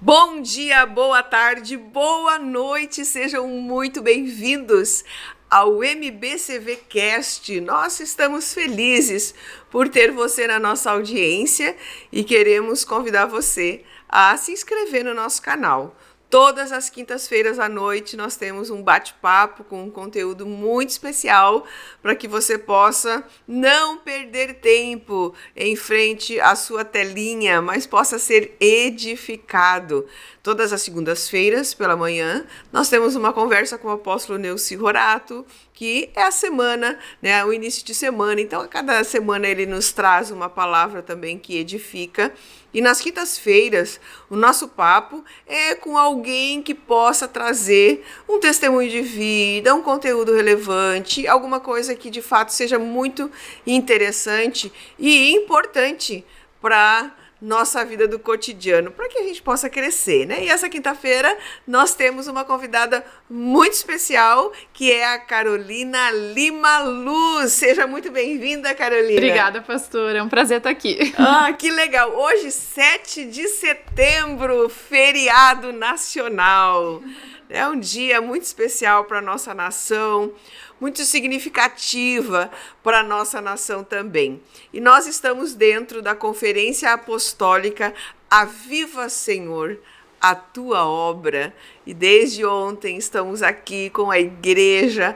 Bom dia, boa tarde, boa noite, sejam muito bem-vindos ao MBCV Cast. Nós estamos felizes por ter você na nossa audiência e queremos convidar você a se inscrever no nosso canal. Todas as quintas-feiras à noite nós temos um bate-papo com um conteúdo muito especial para que você possa não perder tempo em frente à sua telinha, mas possa ser edificado. Todas as segundas-feiras pela manhã nós temos uma conversa com o apóstolo Neuci Rorato, que é a semana, né, o início de semana. Então, a cada semana ele nos traz uma palavra também que edifica. E nas quintas-feiras, o nosso papo é com alguém que possa trazer um testemunho de vida, um conteúdo relevante, alguma coisa que de fato seja muito interessante e importante para nossa vida do cotidiano, para que a gente possa crescer, né? E essa quinta-feira nós temos uma convidada muito especial, que é a Carolina Lima Luz. Seja muito bem-vinda, Carolina. Obrigada, pastora. É um prazer estar aqui. Ah, que legal. Hoje, 7 de setembro, feriado nacional. É um dia muito especial para a nossa nação, muito significativa para a nossa nação também. E nós estamos dentro da Conferência Apostólica Aviva, Senhor, a Tua Obra. E desde ontem estamos aqui com a igreja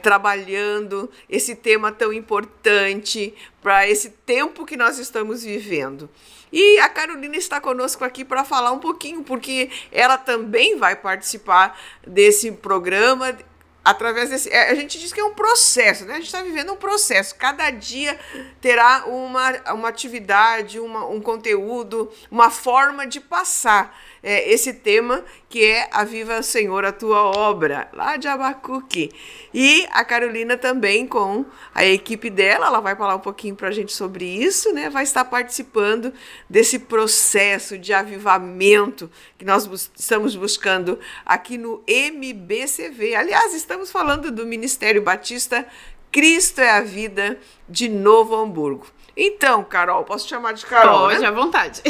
trabalhando esse tema tão importante para esse tempo que nós estamos vivendo. E a Carolina está conosco aqui para falar um pouquinho, porque ela também vai participar desse programa. Através desse, a gente diz que é um processo, né? A gente está vivendo um processo. Cada dia terá uma atividade, um conteúdo, uma forma de passar esse tema que é Aviva, Senhor, a Tua Obra, lá de Abacuque. E a Carolina também, com a equipe dela, ela vai falar um pouquinho para a gente sobre isso, né? Vai estar participando desse processo de avivamento que nós estamos buscando aqui no MBCV. Aliás, estamos falando do Ministério Batista Cristo é a Vida de Novo Hamburgo. Então, Carol, posso te chamar de Carol, Pode, né? à vontade.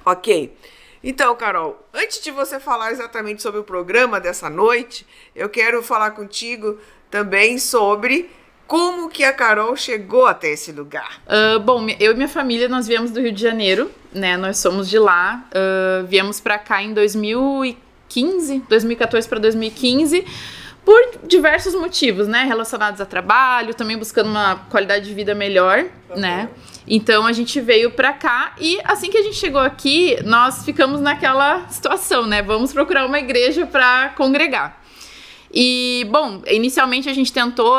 Ok. Então, Carol, antes de você falar exatamente sobre o programa dessa noite, eu quero falar contigo também sobre como que a Carol chegou até esse lugar. Bom, eu e minha família, nós viemos do Rio de Janeiro, né? Nós somos de lá. Viemos pra cá em 2014 para 2015, por diversos motivos, né? Relacionados a trabalho, também buscando uma qualidade de vida melhor, né? Então, a gente veio pra cá e assim que a gente chegou aqui, nós ficamos naquela situação, né? Vamos procurar uma igreja pra congregar. E, bom, inicialmente a gente tentou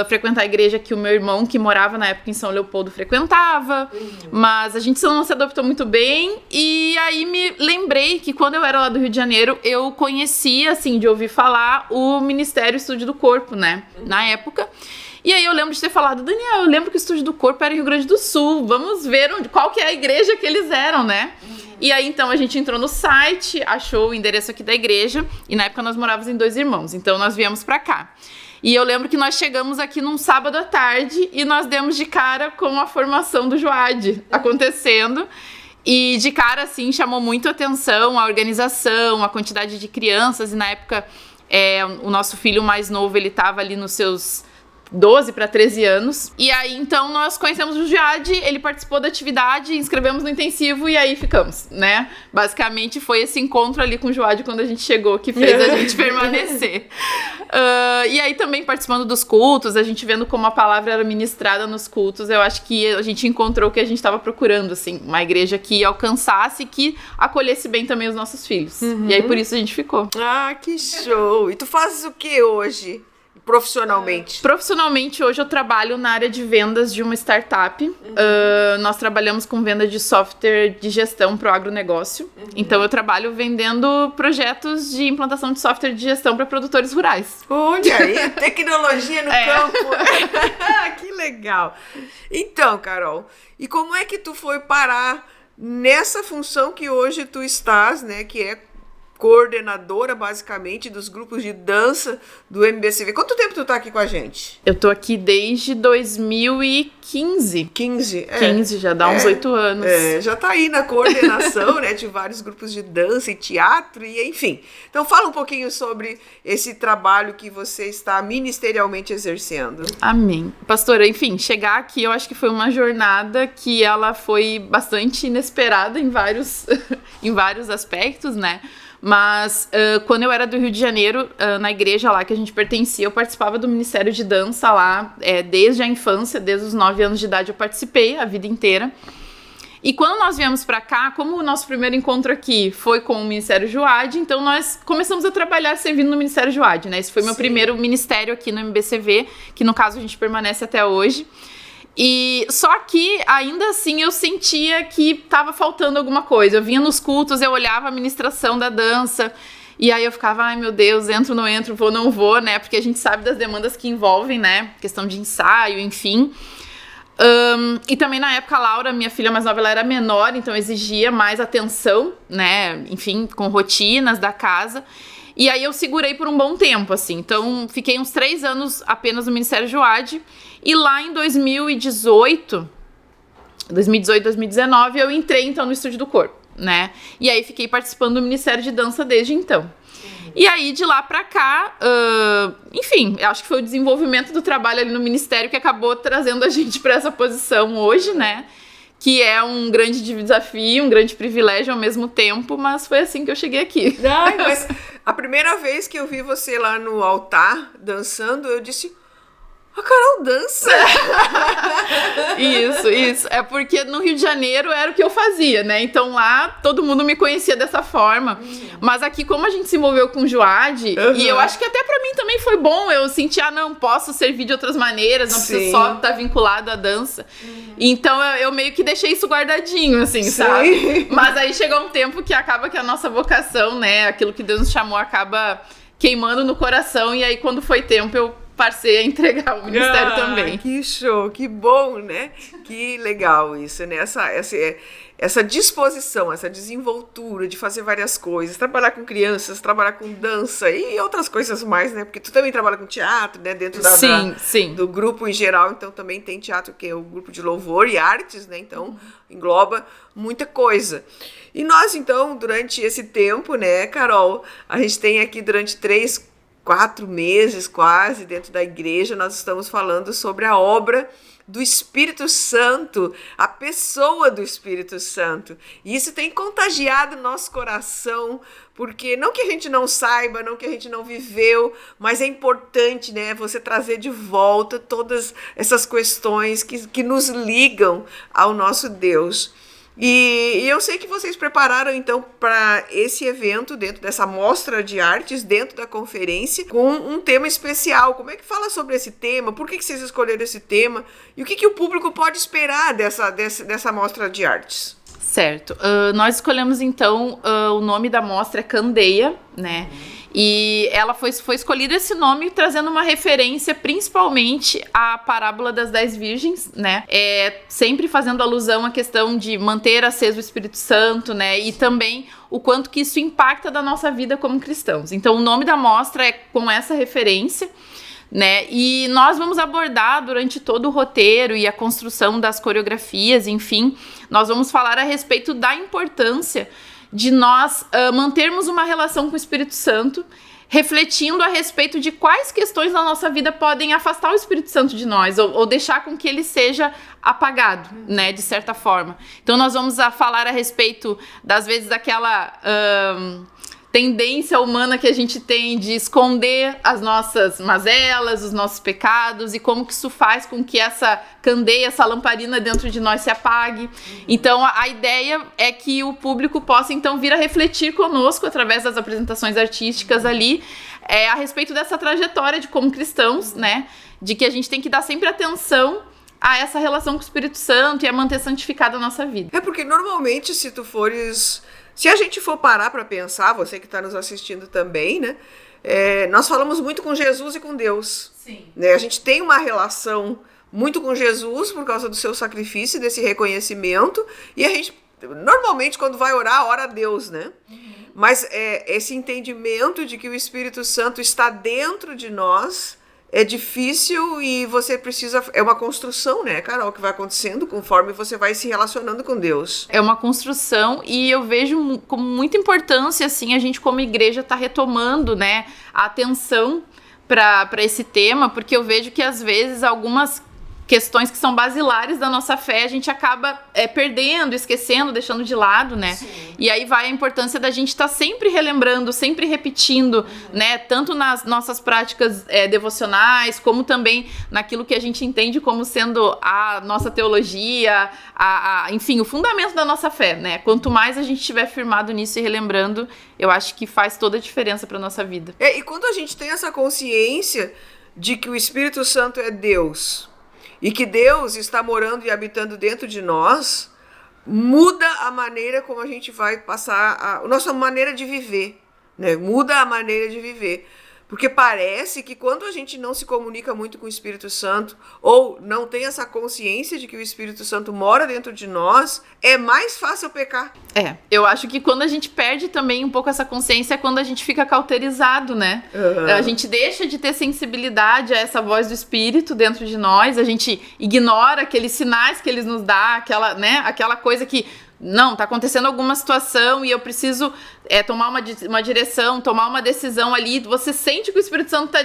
frequentar a igreja que o meu irmão, que morava na época em São Leopoldo, frequentava, mas a gente não se adaptou muito bem. E aí me lembrei que quando eu era lá do Rio de Janeiro, eu conhecia, assim, de ouvir falar o Ministério Estúdio do Corpo, né, na época. E aí eu lembro de ter falado, Daniel, eu lembro que o Estúdio do Corpo era em Rio Grande do Sul, vamos ver qual que é a igreja que eles eram, né? E aí, então, a gente entrou no site, achou o endereço aqui da igreja, e na época nós morávamos em Dois Irmãos, então nós viemos pra cá. E eu lembro que nós chegamos aqui num sábado à tarde, e nós demos de cara com a formação do Joad acontecendo, e de cara, assim, chamou muito a atenção a organização, a quantidade de crianças, e na época, o nosso filho mais novo, ele tava ali nos seus 12 para 13 anos. E aí, então, nós conhecemos o Joad, ele participou da atividade, inscrevemos no intensivo e aí ficamos, né? Basicamente, foi esse encontro ali com o Joad quando a gente chegou que fez a gente permanecer. E aí, também participando dos cultos, a gente vendo como a palavra era ministrada nos cultos, eu acho que a gente encontrou o que a gente estava procurando, assim, uma igreja que alcançasse, que acolhesse bem também os nossos filhos. E aí, por isso, a gente ficou. Ah, que show! E tu fazes o que hoje? Profissionalmente? Profissionalmente, hoje eu trabalho na área de vendas de uma startup. Nós trabalhamos com venda de software de gestão para o agronegócio. Então, eu trabalho vendendo projetos de implantação de software de gestão para produtores rurais. Olha aí, tecnologia no campo. Que legal. Então, Carol, e como é que tu foi parar nessa função que hoje tu estás, né, que é coordenadora, basicamente, dos grupos de dança do MBCV. Quanto tempo tu tá aqui com a gente? Eu tô aqui desde 2015. 15? 15, já dá uns 8 anos. Já tá aí na coordenação, né, de vários grupos de dança e teatro, e enfim. Então fala um pouquinho sobre esse trabalho que você está ministerialmente exercendo. Amém. Pastora, enfim, chegar aqui eu acho que foi uma jornada que ela foi bastante inesperada em vários, em vários aspectos, né? Mas quando eu era do Rio de Janeiro, na igreja lá que a gente pertencia, eu participava do Ministério de Dança lá, desde a infância, desde os 9 anos de idade eu participei a vida inteira. E quando nós viemos para cá, como o nosso primeiro encontro aqui foi com o Ministério Joad, então nós começamos a trabalhar servindo no Ministério Joad, né? Esse foi meu primeiro ministério aqui no MBCV, que no caso a gente permanece até hoje. E só que ainda assim eu sentia que estava faltando alguma coisa. Eu vinha nos cultos, eu olhava a ministração da dança e aí eu ficava, ai meu Deus, entro, não entro, vou, não vou, né? Porque a gente sabe das demandas que envolvem, né? Questão de ensaio, enfim. E também na época a Laura, minha filha mais nova, ela era menor, então exigia mais atenção, né? Enfim, com rotinas da casa. E aí eu segurei por um bom tempo, assim. Então fiquei uns 3 anos apenas no Ministério Joad. E lá em 2018, 2019, eu entrei então no Estúdio do Corpo, né? E aí fiquei participando do Ministério de Dança desde então. E aí de lá pra cá, enfim, eu acho que foi o desenvolvimento do trabalho ali no Ministério que acabou trazendo a gente pra essa posição hoje, né? Que é um grande desafio, um grande privilégio ao mesmo tempo, mas foi assim que eu cheguei aqui. Ai, mas a primeira vez que eu vi você lá no altar dançando, eu disse... A Carol dança! Isso. É porque no Rio de Janeiro era o que eu fazia, né? Então lá todo mundo me conhecia dessa forma. Mas aqui, como a gente se envolveu com o Joad, e eu acho que até pra mim também foi bom, eu senti, não, posso servir de outras maneiras, não preciso só estar vinculado à dança. Então eu meio que deixei isso guardadinho, assim, sabe? Mas aí chegou um tempo que acaba que a nossa vocação, né? Aquilo que Deus nos chamou acaba queimando no coração. E aí quando foi tempo eu passei a entregar o ministério também. Que show, que bom, né? Que legal isso, né? Essa disposição, essa desenvoltura de fazer várias coisas, trabalhar com crianças, trabalhar com dança e outras coisas mais, né? Porque tu também trabalha com teatro, né? Dentro do grupo em geral, então também tem teatro, que é o grupo de louvor e artes, né? Então engloba muita coisa. E nós, então, durante esse tempo, né, Carol, a gente tem aqui durante 4 meses quase dentro da igreja, nós estamos falando sobre a obra do Espírito Santo, a pessoa do Espírito Santo. E isso tem contagiado nosso coração, porque não que a gente não saiba, não que a gente não viveu, mas é importante, né, você trazer de volta todas essas questões que nos ligam ao nosso Deus. E eu sei que vocês prepararam, então, para esse evento, dentro dessa mostra de artes, dentro da conferência, com um tema especial. Como é que fala sobre esse tema? Por que vocês escolheram esse tema? E o que o público pode esperar dessa mostra de artes? Certo. Nós escolhemos, então, o nome da mostra é Candeia, né? E ela foi escolhido esse nome trazendo uma referência principalmente à parábola das 10 virgens, né? Sempre fazendo alusão à questão de manter aceso o Espírito Santo, né? E também o quanto que isso impacta da nossa vida como cristãos. Então o nome da mostra é com essa referência, né? E nós vamos abordar durante todo o roteiro e a construção das coreografias, enfim, nós vamos falar a respeito da importância de nós mantermos uma relação com o Espírito Santo, refletindo a respeito de quais questões na nossa vida podem afastar o Espírito Santo de nós, ou deixar com que ele seja apagado, né, de certa forma. Então nós vamos falar a respeito, das vezes, daquela tendência humana que a gente tem de esconder as nossas mazelas, os nossos pecados, e como que isso faz com que essa candeia, essa lamparina dentro de nós se apague. Então a ideia é que o público possa então vir a refletir conosco através das apresentações artísticas ali, a respeito dessa trajetória de como cristãos, né, de que a gente tem que dar sempre atenção a essa relação com o Espírito Santo e a manter santificada a nossa vida. Porque normalmente se a gente for parar para pensar, você que está nos assistindo também, né? Nós falamos muito com Jesus e com Deus. Sim. Né? A gente tem uma relação muito com Jesus por causa do seu sacrifício, desse reconhecimento. E a gente, normalmente, quando vai orar, ora a Deus, né? Mas esse entendimento de que o Espírito Santo está dentro de nós é difícil e você precisa... É uma construção, né, Carol, que vai acontecendo conforme você vai se relacionando com Deus. É uma construção e eu vejo como muita importância, assim, a gente como igreja tá retomando, né, a atenção para esse tema, porque eu vejo que às vezes algumas questões que são basilares da nossa fé, a gente acaba perdendo, esquecendo, deixando de lado, né? Sim. E aí vai a importância da gente estar sempre relembrando, sempre repetindo, né? Tanto nas nossas práticas devocionais, como também naquilo que a gente entende como sendo a nossa teologia, enfim, o fundamento da nossa fé, né? Quanto mais a gente estiver firmado nisso e relembrando, eu acho que faz toda a diferença para nossa vida. E quando a gente tem essa consciência de que o Espírito Santo é Deus, e que Deus está morando e habitando dentro de nós, muda a maneira como a gente vai passar, a nossa maneira de viver, né? Muda a maneira de viver. Porque parece que quando a gente não se comunica muito com o Espírito Santo, ou não tem essa consciência de que o Espírito Santo mora dentro de nós, é mais fácil pecar. Eu acho que quando a gente perde também um pouco essa consciência é quando a gente fica cauterizado, né? A gente deixa de ter sensibilidade a essa voz do Espírito dentro de nós, a gente ignora aqueles sinais que eles nos dão, aquela coisa que... Não, tá acontecendo alguma situação e eu preciso tomar uma direção, tomar uma decisão ali. Você sente que o Espírito Santo tá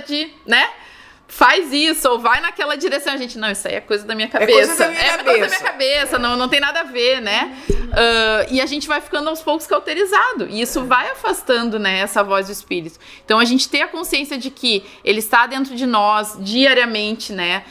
faz isso, ou vai naquela direção. A gente, não, isso aí é coisa da minha cabeça. Coisa da minha cabeça, não tem nada a ver, né? E a gente vai ficando aos poucos cauterizado. E isso vai afastando, né, essa voz do Espírito. Então, a gente ter a consciência de que ele está dentro de nós diariamente, né?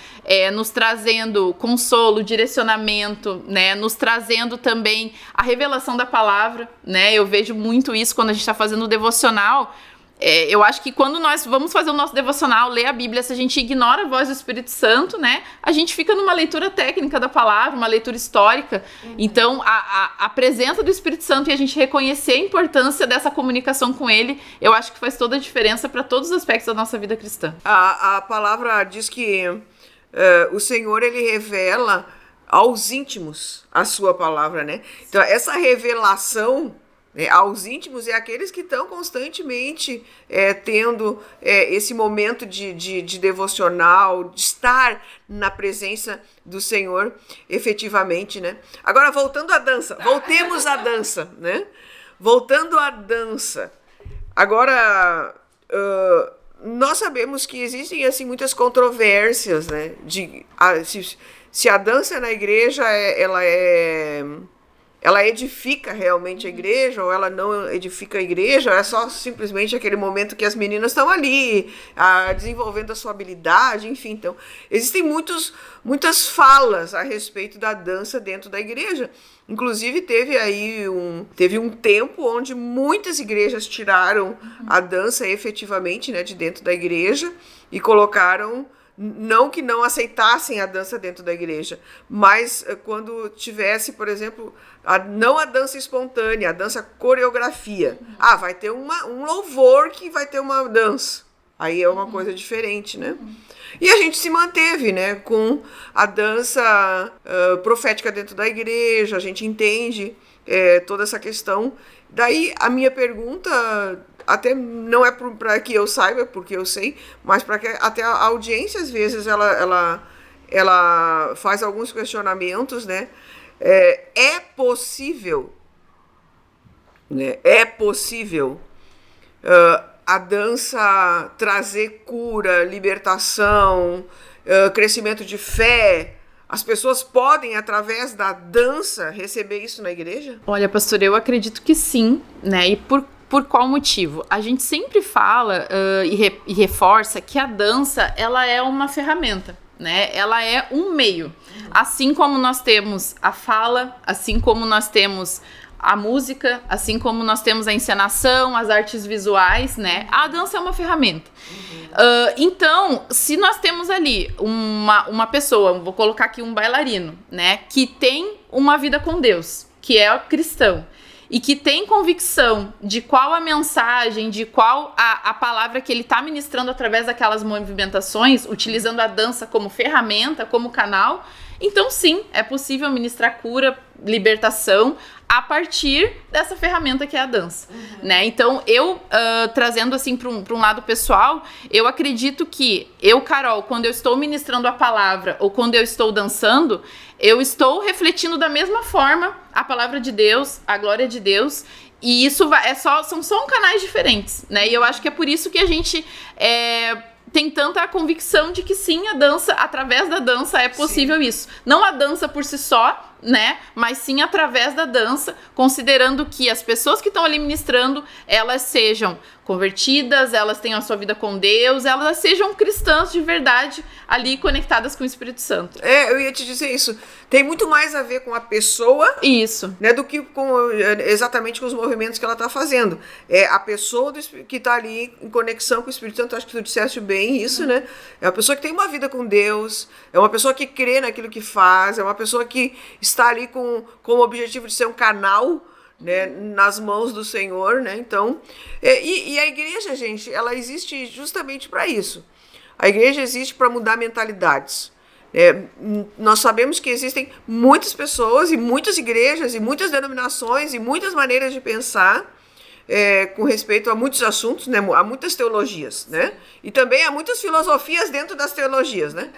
Nos trazendo consolo, direcionamento, né? Nos trazendo também a revelação da palavra, né? Eu vejo muito isso quando a gente está fazendo o devocional. Eu acho que quando nós vamos fazer o nosso devocional, ler a Bíblia, se a gente ignora a voz do Espírito Santo, né, a gente fica numa leitura técnica da palavra, uma leitura histórica. Então, a presença do Espírito Santo e a gente reconhecer a importância dessa comunicação com ele, eu acho que faz toda a diferença para todos os aspectos da nossa vida cristã. A palavra diz que o Senhor, ele revela aos íntimos a sua palavra, né? Então, essa revelação aos íntimos é aqueles que estão constantemente tendo esse momento de devocional, de estar na presença do Senhor efetivamente, né? Agora, voltemos à dança, né? Voltando à dança. Agora, nós sabemos que existem assim, muitas controvérsias, né? Se a dança na igreja, ela edifica realmente a igreja ou ela não edifica a igreja, ou é só simplesmente aquele momento que as meninas estão ali desenvolvendo a sua habilidade, enfim. Então, existem muitas falas a respeito da dança dentro da igreja. Inclusive, teve um tempo onde muitas igrejas tiraram a dança efetivamente, né, de dentro da igreja e colocaram... Não que não aceitassem a dança dentro da igreja, mas quando tivesse, por exemplo, não a dança espontânea, a dança coreografia. Vai ter um louvor que vai ter uma dança. Aí é uma coisa diferente, né? E a gente se manteve, né, com a dança profética dentro da igreja, a gente entende toda essa questão. Daí a minha pergunta... Até não é para que eu saiba, porque eu sei, mas para que até a audiência, às vezes, ela faz alguns questionamentos, né? É possível, né? A dança trazer cura, libertação, crescimento de fé? As pessoas podem, através da dança, receber isso na igreja? Olha, pastor, eu acredito que sim, né? E por qual motivo? A gente sempre fala e reforça que a dança, ela é uma ferramenta, né? Ela é um meio. Assim como nós temos a fala, assim como nós temos a música, assim como nós temos a encenação, as artes visuais, né? A dança é uma ferramenta. Então, se nós temos ali uma pessoa, vou colocar aqui um bailarino, né? Que tem uma vida com Deus, que é cristão, e que tem convicção de qual a mensagem, de qual a palavra que ele está ministrando através daquelas movimentações, utilizando a dança como ferramenta, como canal, Então sim, é possível ministrar cura, libertação a partir dessa ferramenta que é a dança, né? Então eu, trazendo assim para um lado pessoal, eu acredito que eu, Carol, quando eu estou ministrando a palavra ou quando eu estou dançando, eu estou refletindo da mesma forma a palavra de Deus, a glória de Deus. E isso são só canais diferentes, né? E eu acho que é por isso que a gente tem tanta convicção de que sim, a dança, através da dança é possível isso. Não a dança por si só, né? Mas sim através da dança, considerando que as pessoas que estão ali ministrando, elas sejam convertidas, elas tenham a sua vida com Deus, elas sejam cristãs de verdade ali conectadas com o Espírito Santo. Eu ia te dizer isso. Tem muito mais a ver com a pessoa, isso, né, do que exatamente com os movimentos que ela está fazendo. É a pessoa que está ali em conexão com o Espírito Santo. Acho que tu disseste bem isso, né? É uma pessoa que tem uma vida com Deus, é uma pessoa que crê naquilo que faz, é uma pessoa que está ali com o objetivo de ser um canal, né, nas mãos do Senhor, né? Então, e a igreja, gente, ela existe justamente para isso. A igreja existe para mudar mentalidades. Nós sabemos que existem muitas pessoas e muitas igrejas e muitas denominações e muitas maneiras de pensar com respeito a muitos assuntos, né? Há muitas teologias, né? E também há muitas filosofias dentro das teologias, né?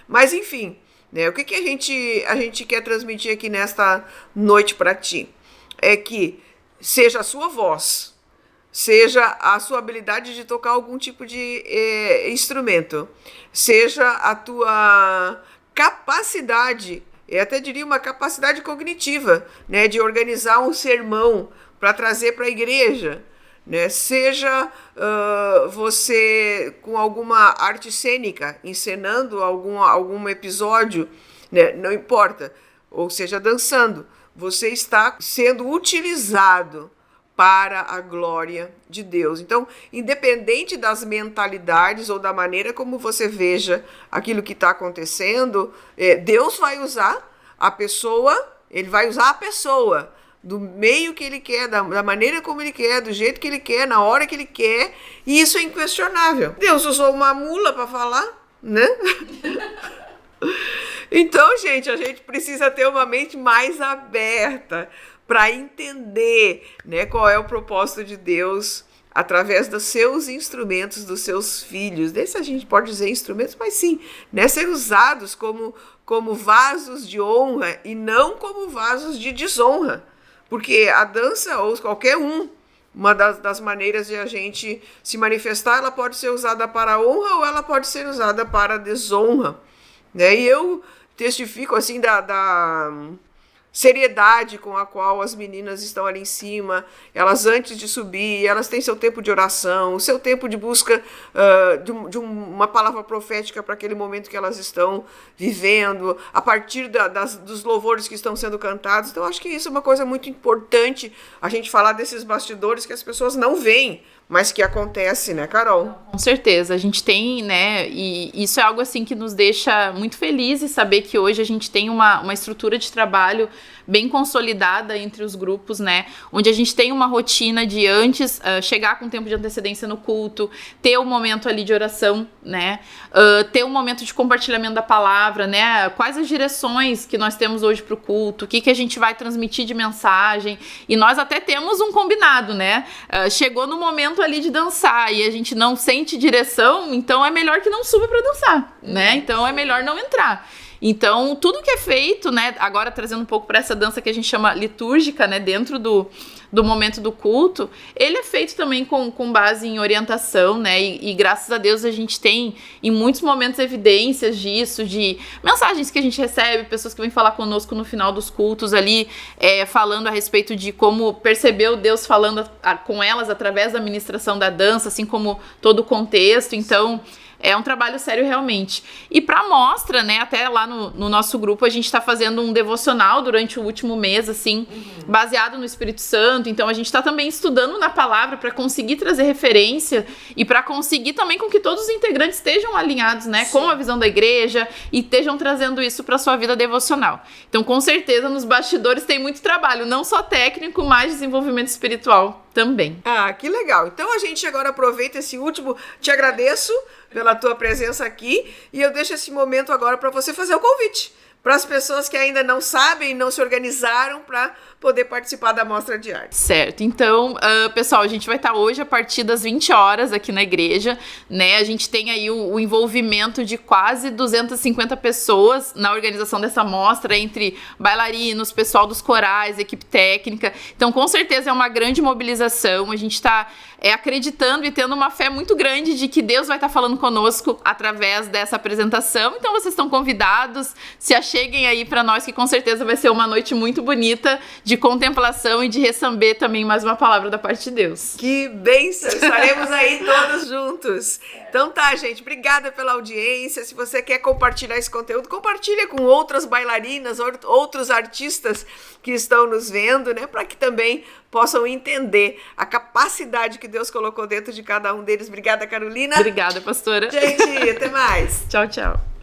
Mas, enfim, né? O que a gente quer transmitir aqui nesta noite para ti? É que seja a sua voz, seja a sua habilidade de tocar algum tipo de instrumento, seja a tua capacidade, eu até diria uma capacidade cognitiva, né, de organizar um sermão para trazer para a igreja, né, seja você com alguma arte cênica, encenando algum episódio, né, não importa, ou seja, dançando, você está sendo utilizado para a glória de Deus. Então, independente das mentalidades ou da maneira como você veja aquilo que está acontecendo, Deus vai usar a pessoa, ele vai usar a pessoa do meio que ele quer, da maneira como ele quer, do jeito que ele quer, na hora que ele quer, e isso é inquestionável. Deus usou uma mula para falar, né? Então, gente, a gente precisa ter uma mente mais aberta para entender, né, qual é o propósito de Deus através dos seus instrumentos, dos seus filhos. Desse a gente pode dizer instrumentos, mas sim, né, ser usados como vasos de honra e não como vasos de desonra. Porque a dança, ou qualquer uma das maneiras de a gente se manifestar, ela pode ser usada para honra ou ela pode ser usada para desonra. Né? E eu testifico assim da seriedade com a qual as meninas estão ali em cima, elas antes de subir, elas têm seu tempo de oração, o seu tempo de busca de uma palavra profética para aquele momento que elas estão vivendo, a partir dos louvores que estão sendo cantados. Então, acho que isso é uma coisa muito importante, a gente falar desses bastidores que as pessoas não veem, mas que acontece, né, Carol? Com certeza, a gente tem, né, e isso é algo assim que nos deixa muito felizes saber que hoje a gente tem uma estrutura de trabalho bem consolidada entre os grupos, né, onde a gente tem uma rotina de antes chegar com tempo de antecedência no culto, ter um momento ali de oração, né, ter um momento de compartilhamento da palavra, né, quais as direções que nós temos hoje para o culto, o que a gente vai transmitir de mensagem, e nós até temos um combinado, né, chegou no momento ali de dançar e a gente não sente direção, então é melhor que não suba para dançar, né? Então é melhor não entrar. Então, tudo que é feito, né, agora trazendo um pouco para essa dança que a gente chama litúrgica, né, dentro do momento do culto, ele é feito também com base em orientação, né, e graças a Deus a gente tem em muitos momentos evidências disso, de mensagens que a gente recebe, pessoas que vêm falar conosco no final dos cultos ali, falando a respeito de como percebeu Deus falando com elas através da ministração da dança, assim como todo o contexto. Então, é um trabalho sério realmente. E para mostra, né, até lá no nosso grupo a gente está fazendo um devocional durante o último mês, assim, baseado no Espírito Santo. Então a gente está também estudando na palavra para conseguir trazer referência e para conseguir também com que todos os integrantes estejam alinhados, né, com a visão da igreja e estejam trazendo isso para sua vida devocional. Então, com certeza, nos bastidores tem muito trabalho, não só técnico, mas desenvolvimento espiritual também. Ah, que legal. Então a gente agora aproveita esse último, te agradeço pela tua presença aqui e eu deixo esse momento agora para você fazer o convite para as pessoas que ainda não sabem, não se organizaram para poder participar da mostra de arte. Certo, então, pessoal, a gente vai estar hoje a partir das 20 horas aqui na igreja, né? A gente tem aí o envolvimento de quase 250 pessoas na organização dessa mostra, entre bailarinos, pessoal dos corais, equipe técnica. Então, com certeza é uma grande mobilização. A gente está acreditando e tendo uma fé muito grande de que Deus vai estar falando conosco através dessa apresentação. Então, vocês estão convidados, se acheguem aí para nós, que com certeza vai ser uma noite muito bonita de contemplação e de receber também mais uma palavra da parte de Deus. Que bênção! Estaremos aí todos juntos. Então tá, gente, obrigada pela audiência. Se você quer compartilhar esse conteúdo, compartilha com outras bailarinas, outros artistas que estão nos vendo, né, para que também possam entender a capacidade que Deus colocou dentro de cada um deles. Obrigada, Carolina. Obrigada, pastora. Gente, até mais. Tchau, tchau.